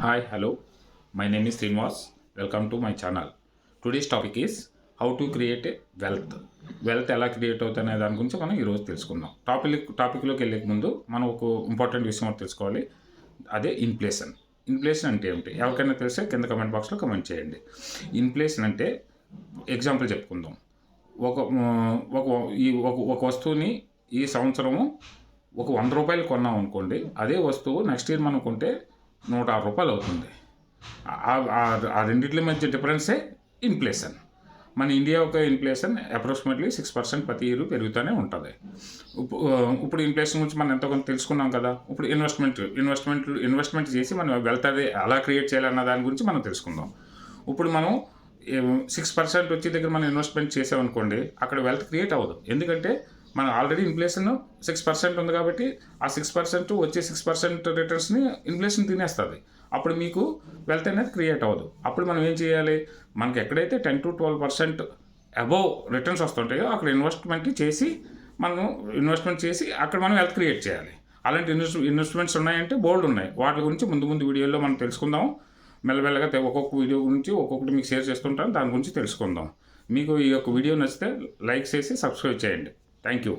Hi, hello. My name is Srinivas. Welcome to my channel. Today's topic is how to create a wealth. Wealth ఎలా create అవుతుందనే దాని గురించి మనం ఈరోజు తెలుసుకుందాం. టాపిక్లోకి వెళ్ళే ముందు మనం ఒక ఇంపార్టెంట్ విషయం ఒకటి తెలుసుకోవాలి. అదే ఇన్ఫ్లేషన్. ఇన్ఫ్లేషన్ అంటే ఏమిటి? ఎవరికైనా తెలిస్తే కింద కమెంట్ బాక్స్లో కమెంట్ చేయండి. ఇన్ఫ్లేషన్ అంటే ఎగ్జాంపుల్ చెప్పుకుందాం. ఒక ఒక ఒక వస్తువుని ఈ సంవత్సరము ఒక 100 రూపాయలు కొన్నాం అనుకోండి, అదే వస్తువు నెక్స్ట్ ఇయర్ మనం కొంటే 106 రూపాయలు అవుతుంది. ఆ రెండింటి మధ్య డిఫరెన్సే ఇన్ఫ్లేషన్. మన ఇండియా యొక్క ఇన్ఫ్లేషన్ అప్రాక్సిమేట్లీ 6% ప్రతి ఇయర్ పెరుగుతూనే ఉంటుంది. ఇప్పుడు ఇన్ఫ్లేషన్ గురించి మనం ఎంతో కొంత తెలుసుకున్నాం కదా. ఇప్పుడు ఇన్వెస్ట్మెంట్ చేసి మనం వెల్త్ అది ఎలా క్రియేట్ చేయాలన్న దాని గురించి మనం తెలుసుకుందాం. ఇప్పుడు మనం 6% వచ్చే దగ్గర మనం ఇన్వెస్ట్మెంట్ చేసామనుకోండి, అక్కడ వెల్త్ క్రియేట్ అవ్వదు. ఎందుకంటే మన ఆల్రెడీ ఇన్ఫ్లేషన్ 6% ఉంది కాబట్టి ఆ 6% వచ్చే 6% రిటర్న్స్ని ఇన్ఫ్లేషన్ తినేస్తుంది. అప్పుడు మీకు వెల్త్ అనేది క్రియేట్ అవ్వదు. అప్పుడు మనం ఏం చేయాలి? మనకి ఎక్కడైతే 10 to 12% అబోవ్ రిటర్న్స్ వస్తుంటాయో అక్కడ ఇన్వెస్ట్మెంట్ చేసి అక్కడ మనం వెల్త్ క్రియేట్ చేయాలి. అలాంటి ఇన్వెస్ట్మెంట్స్ ఉన్నాయంటే బోల్డ్ ఉన్నాయి. వాటి గురించి ముందు వీడియోలో మనం తెలుసుకుందాం. మెల్లమెల్లగా ఒక్కొక్క వీడియో గురించి ఒక్కొక్కటి మీకు షేర్ చేస్తుంటాను. దాని గురించి తెలుసుకుందాం. మీకు ఈ యొక్క వీడియో నచ్చితే లైక్ చేసి సబ్స్క్రైబ్ చేయండి. Thank you.